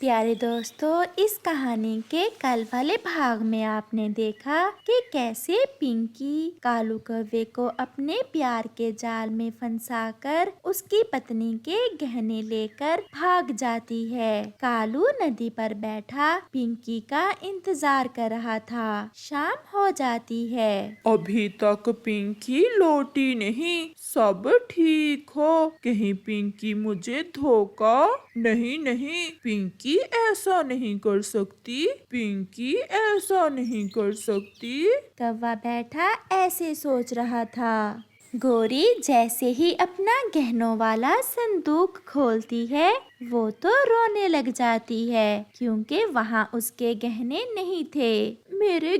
प्यारे दोस्तों, इस कहानी के कल वाले भाग में आपने देखा कि कैसे पिंकी कालू कौवे को अपने प्यार के जाल में फंसाकर उसकी पत्नी के गहने लेकर भाग जाती है। कालू नदी पर बैठा पिंकी का इंतजार कर रहा था। शाम हो जाती है। अभी तक पिंकी लौटी नहीं, सब ठीक हो? कहीं पिंकी मुझे धोखा? नहीं नहीं, पिंकी ऐसा नहीं कर सकती, पिंकी ऐसा नहीं कर सकती। कौवा बैठा ऐसे सोच रहा था। गोरी जैसे ही अपना गहनों वाला संदूक खोलती है वो तो रोने लग जाती है, क्योंकि वहाँ उसके गहने नहीं थे। मेरे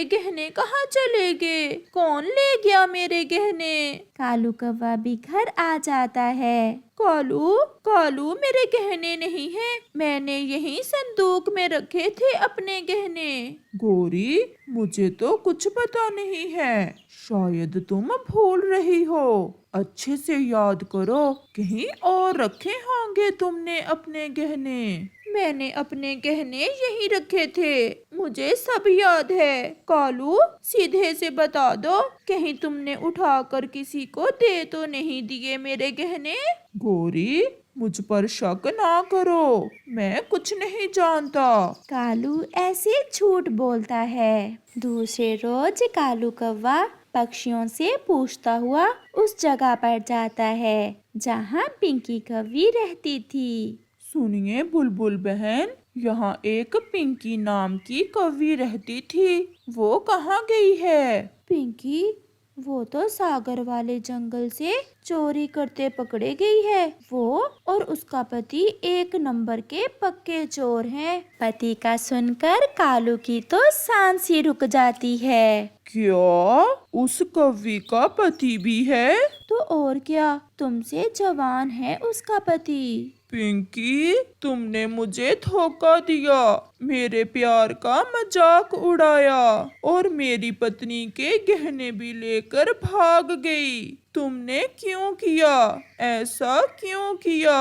गहने कहाँ चले गए? कौन ले गया मेरे गहने? कालू कौवा भी घर आ जाता है। कालू कालू, मेरे गहने नहीं है, मैंने यही संदूक में रखे थे अपने गहने। गोरी, मुझे तो कुछ पता नहीं है, शायद तुम भूल रही हो। अच्छे से याद करो, कहीं और रखे होंगे तुमने अपने गहने। मैंने अपने गहने यहीं रखे थे, मुझे सब याद है। कालू, सीधे से बता दो, कहीं तुमने उठाकर किसी को दे तो नहीं दिए मेरे गहने? गोरी, मुझ पर शक ना करो, मैं कुछ नहीं जानता। कालू ऐसे झूठ बोलता है। दूसरे रोज कालू कौवा पक्षियों से पूछता हुआ उस जगह पर जाता है जहाँ पिंकी कौवी रहती थी। सुनिए बुलबुल बहन, यहाँ एक पिंकी नाम की कौवी रहती थी, वो कहाँ गई है? पिंकी? वो तो सागर वाले जंगल से चोरी करते पकड़े गई है। वो और उसका पति एक नंबर के पक्के चोर हैं। पति का सुनकर कालू की तो सांस ही रुक जाती है। क्या उस कौवी का पति भी है? तो और क्या, तुमसे जवान है उसका पति। पिंकी, तुमने मुझे धोखा दिया, मेरे प्यार का मजाक उड़ाया और मेरी पत्नी के गहने भी लेकर भाग गई। तुमने क्यों किया? ऐसा क्यों किया?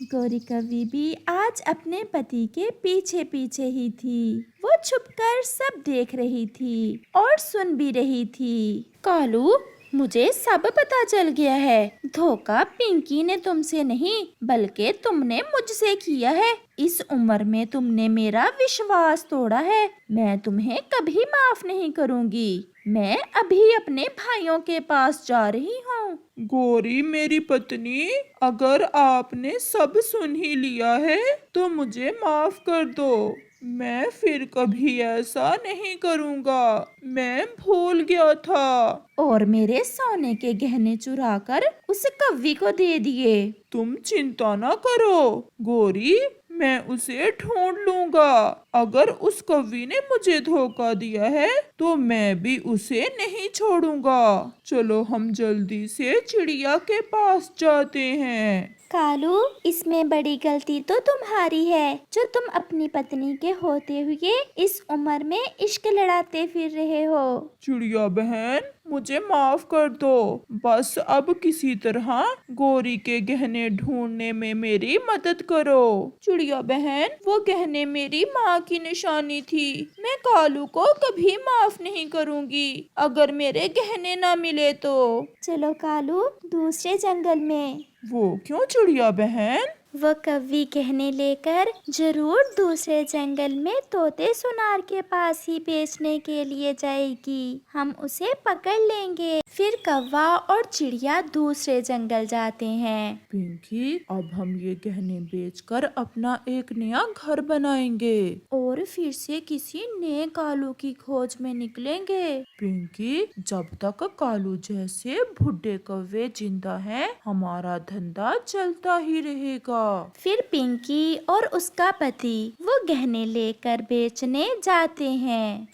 गौरी कवि भी आज अपने पति के पीछे पीछे ही थी। वो छुपकर सब देख रही थी और सुन भी रही थी। कालू, मुझे सब पता चल गया है। धोखा पिंकी ने तुमसे नहीं, बल्कि तुमने मुझसे किया है। इस उम्र में तुमने मेरा विश्वास तोड़ा है, मैं तुम्हें कभी माफ नहीं करूँगी। मैं अभी अपने भाइयों के पास जा रही हूँ। गोरी मेरी पत्नी, अगर आपने सब सुन ही लिया है तो मुझे माफ कर दो। मैं फिर कभी ऐसा नहीं करूँगा, मैं भूल गया था। और मेरे सोने के गहने चुराकर उस कव्वी को दे दिए। तुम चिंता ना करो गोरी, मैं उसे ढूंढ लूंगा। अगर उस कवि ने मुझे धोखा दिया है तो मैं भी उसे नहीं छोड़ूंगा। चलो हम जल्दी से चिड़िया के पास जाते हैं। कालू, इसमें बड़ी गलती तो तुम्हारी है, जो तुम अपनी पत्नी के होते हुए इस उम्र में इश्क लड़ाते फिर रहे हो। चिड़िया बहन, मुझे माफ कर दो, बस अब किसी तरह गोरी के गहने ढूंढने में मेरी मदद करो। चिड़िया बहन, वो गहने मेरी माँ की निशानी थी, मैं कालू को कभी माफ नहीं करूँगी अगर मेरे गहने ना मिले तो। चलो कालू, दूसरे जंगल में। वो क्यों चिड़िया बहन? वो कव्वी गहने लेकर जरूर दूसरे जंगल में तोते सुनार के पास ही बेचने के लिए जाएगी। हम उसे पकड़ लेंगे। फिर कौवा और चिड़िया दूसरे जंगल जाते हैं। पिंकी, अब हम ये गहने बेचकर अपना एक नया घर बनाएंगे और फिर से किसी नए कालू की खोज में निकलेंगे। पिंकी, जब तक कालू जैसे बुढ़े कौवे जिंदा हैं, हमारा धंधा चलता ही रहेगा। फिर पिंकी और उसका पति वो गहने लेकर बेचने जाते हैं।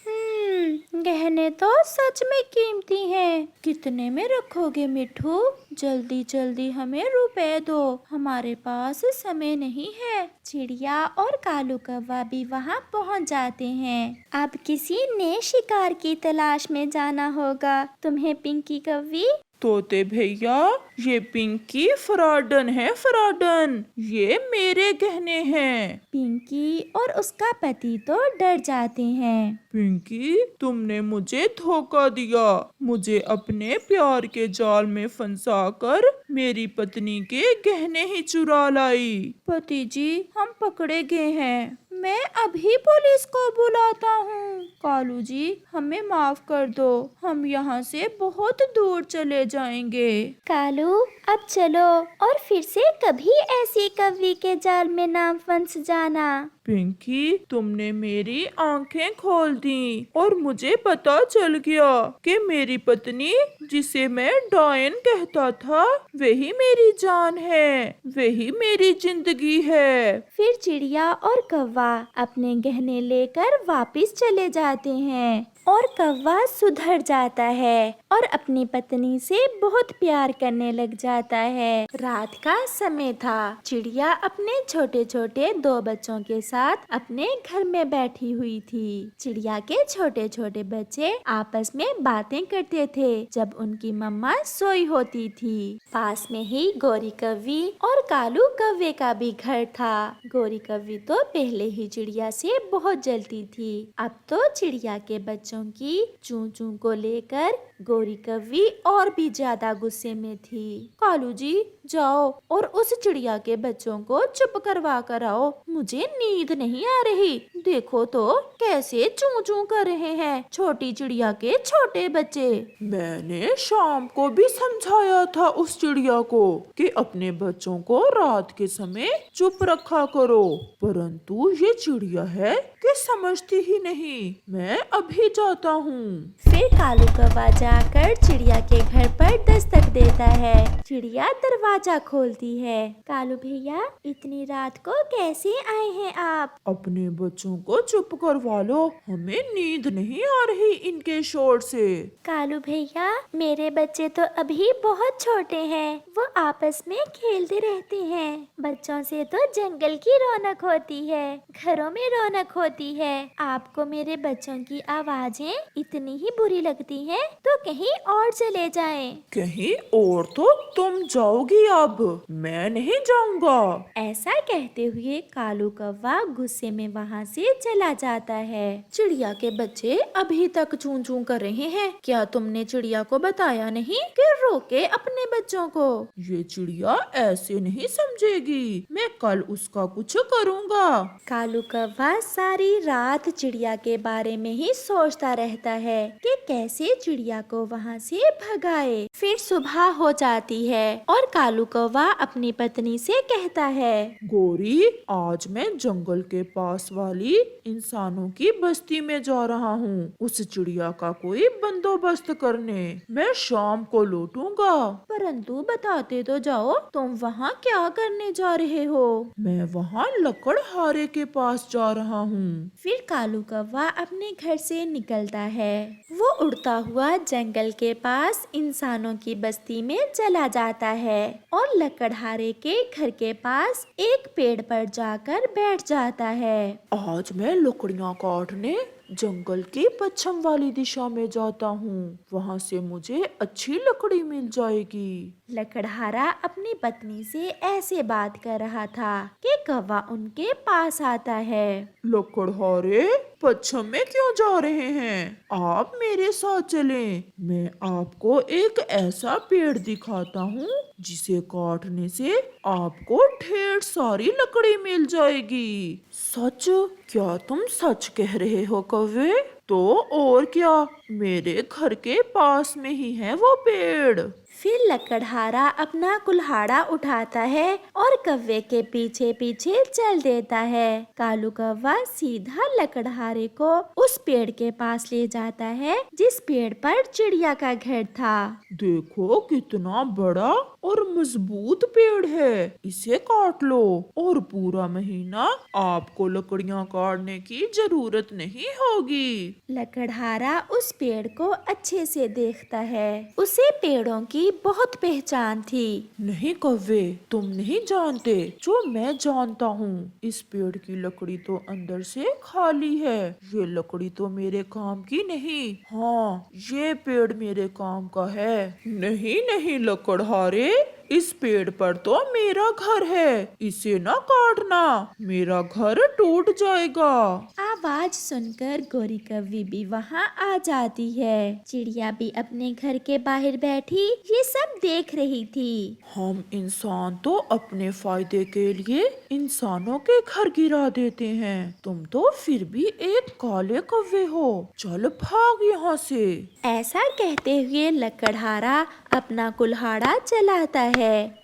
गहने तो सच में कीमती हैं। कितने में रखोगे मिठू? जल्दी जल्दी हमें रुपए दो, हमारे पास समय नहीं है। चिड़िया और कालू कौवा भी वहाँ पहुँच जाते हैं। अब किसी नए शिकार की तलाश में जाना होगा तुम्हें पिंकी कौवी। तोते भैया, ये पिंकी फ्रॉडन है, फ्रॉडन। ये मेरे गहने हैं। पिंकी और उसका पति तो डर जाते हैं। पिंकी, तुमने मुझे धोखा दिया। मुझे अपने प्यार के जाल में फंसाकर मेरी पत्नी के गहने ही चुरा लाई। पति जी, हम पकड़े गए हैं। मैं अभी पुलिस को बुलाता हूँ। कालू जी, हमें माफ कर दो। हम यहाँ से बहुत दूर चले जाएंगे। कालू, अब चलो और फिर से कभी ऐसी कौवी के जाल में ना फंस जाना। पिंकी, तुमने मेरी आंखें खोल दी और मुझे पता चल गया कि मेरी पत्नी, जिसे मैं डायन कहता था, वही मेरी जान है, वही मेरी जिंदगी है। फिर चिड़िया और कौवा अपने गहने लेकर वापस चले जाते हैं और कौवा सुधर जाता है और अपनी पत्नी से बहुत प्यार करने लग जाता है। रात का समय था। चिड़िया अपने छोटे छोटे 2 बच्चों के साथ अपने घर में बैठी हुई थी। चिड़िया के छोटे छोटे बच्चे आपस में बातें करते थे जब उनकी मम्मा सोई होती थी। पास में ही गोरी कौवी और कालू कौवे का भी घर था। गोरी कौवी तो पहले ही चिड़िया से बहुत जलती थी। अब तो चिड़िया के बच्चों की चूं चूं को लेकर गोरी कौवी और भी ज्यादा गुस्से में थी। कालू जी, जाओ और उस चिड़िया के बच्चों को चुप करवा कर आओ। मुझे नींद नहीं आ रही। देखो तो कैसे चूं चूं कर रहे हैं छोटी चिड़िया के छोटे बच्चे। मैंने शाम को भी समझाया था उस चिड़िया को कि अपने बच्चों को रात के समय चुप रखा करो, परंतु ये चिड़िया है कि समझती ही नहीं। मैं अभी जाता हूँ। फिर कालू कौवा जाकर चिड़िया के घर पर दस्तक देता है। चिड़िया दरवाजा खोलती है। कालू भैया, इतनी रात को कैसे आए हैं आप? अपने बच्चों को चुप करवा लो, हमें नींद नहीं आ रही इनके शोर से। कालू भैया, मेरे बच्चे तो अभी बहुत छोटे हैं। वो आपस में खेलते रहते हैं। बच्चों से तो जंगल की रौनक होती है, घरों में रौनक होती है। आपको मेरे बच्चों की आवाजें इतनी ही बुरी लगती हैं तो कहीं और चले जाएं। कहीं और तो तुम जाओगी, अब मैं नहीं जाऊंगा। ऐसा कहते हुए कालू कौवा गुस्से में वहाँ से चला जाता है। चिड़िया के बच्चे अभी तक चूं चूं कर रहे हैं। क्या तुमने चिड़िया को बताया नहीं कि रोके अपने बच्चों को? ये चिड़िया ऐसे नहीं समझेगी। मैं कल उसका कुछ करूँगा। कालू कौवा सारी रात चिड़िया के बारे में ही सोचता रहता है कि कैसे चिड़िया को वहाँ से भगाए। फिर सुबह हो जाती है और कालू कौवा अपनी पत्नी से कहता है, गोरी, आज मैं जंगल के पास वाली इंसानों की बस्ती में जा रहा हूँ उस चिड़िया का कोई बंदोबस्त करने। मैं शाम को लौटूंगा। परंतु बताते तो जाओ, तुम वहाँ क्या करने जा रहे हो? मैं वहाँ लकड़हारे के पास जा रहा हूँ। फिर कालू कौवा अपने घर से निकलता है। वो उड़ता हुआ जंगल के पास इंसानों की बस्ती में चला जाता है और लकड़हारे के घर के पास एक पेड़ पर जाकर बैठ जाता है। आज मैं लकड़ियाँ काटने जंगल की पश्चिम वाली दिशा में जाता हूँ। वहाँ से मुझे अच्छी लकड़ी मिल जाएगी। लकड़हारा अपनी पत्नी से ऐसे बात कर रहा था कि कौवा उनके पास आता है। लकड़हारे, पश्चिम में क्यों जा रहे हैं? आप मेरे साथ चलें। मैं आपको एक ऐसा पेड़ दिखाता हूँ जिसे काटने से आपको ढेर सारी लकड़ी मिल जाएगी। सच? क्या तुम सच कह रहे हो कौवे? तो और क्या, मेरे घर के पास में ही है वो पेड़। फिर लकड़हारा अपना कुल्हाड़ा उठाता है और कौवे के पीछे पीछे चल देता है। कालू कौवा सीधा लकड़हारे को उस पेड़ के पास ले जाता है जिस पेड़ पर चिड़िया का घर था। देखो कितना बड़ा और मजबूत पेड़ है, इसे काट लो और पूरा महीना आपको लकड़ियाँ काटने की जरूरत नहीं होगी। लकड़हारा उस पेड़ को अच्छे से देखता है। उसे पेड़ों की की बहुत पहचान थी। नहीं कौवे, तुम नहीं जानते जो मैं जानता हूँ। इस पेड़ की लकड़ी तो अंदर से खाली है। ये लकड़ी तो मेरे काम की नहीं। हाँ, ये पेड़ मेरे काम का है। नहीं नहीं लकड़हारे, इस पेड़ पर तो मेरा घर है। इसे ना काटना, मेरा घर टूट जाएगा। आवाज सुनकर गोरी कौवी भी वहाँ आ जाती है। चिड़िया भी अपने घर के बाहर बैठी ये सब देख रही थी। हम इंसान तो अपने फायदे के लिए इंसानों के घर गिरा देते हैं। तुम तो फिर भी एक काले कौवे हो। चल भाग यहाँ से। ऐसा कहते हुए लकड़हारा अपना कुल्हाड़ा चलाता है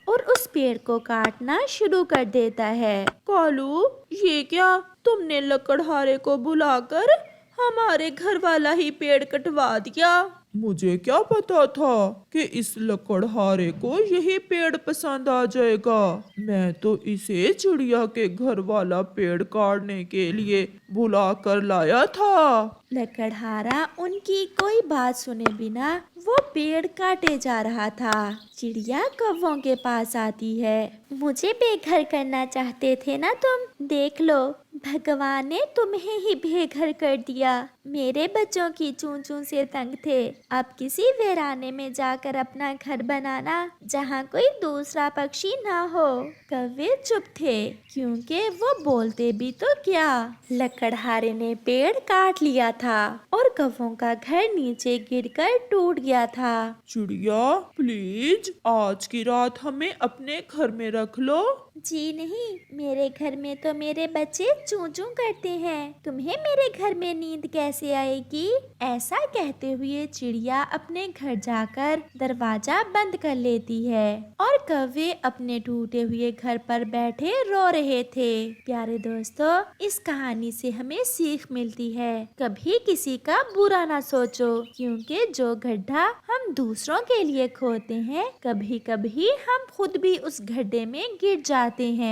और उस पेड़ को काटना शुरू कर देता है। कालू, ये क्या, तुमने लकड़हारे को बुलाकर हमारे घर वाला ही पेड़ कटवा दिया। मुझे क्या पता था कि इस लकड़हारे को यही पेड़ पसंद आ जाएगा। मैं तो इसे चिड़िया के घर वाला पेड़ काटने के लिए बुला कर लाया था। लकड़हारा उनकी कोई बात सुने बिना वो पेड़ काटे जा रहा था। चिड़िया कौवों के पास आती है। मुझे बेघर करना चाहते थे ना तुम, देख लो भगवान ने तुम्हें ही बेघर कर दिया। मेरे बच्चों की चूं चूं से तंग थे। अब किसी वीराने में जाकर अपना घर बनाना जहाँ कोई दूसरा पक्षी ना हो। कौवे चुप थे क्योंकि वो बोलते भी तो क्या। लकड़हारे ने पेड़ काट लिया था और कौवों का घर नीचे गिरकर टूट गया था। चिड़िया प्लीज, आज की रात हमें अपने घर में रख लो। जी नहीं, मेरे घर में तो मेरे बच्चे चूं चूं करते हैं। तुम्हें मेरे घर में नींद कैसे आएगी? ऐसा कहते हुए चिड़िया अपने घर जाकर दरवाजा बंद कर लेती है और कौवे अपने टूटे हुए घर पर बैठे रो रहे थे। प्यारे दोस्तों, इस कहानी से हमें सीख मिलती है, कभी किसी का बुरा ना सोचो, क्योंकि जो गड्ढा हम दूसरों के लिए खोदते हैं कभी कभी हम खुद भी उस गड्ढे में गिर जाते हैं।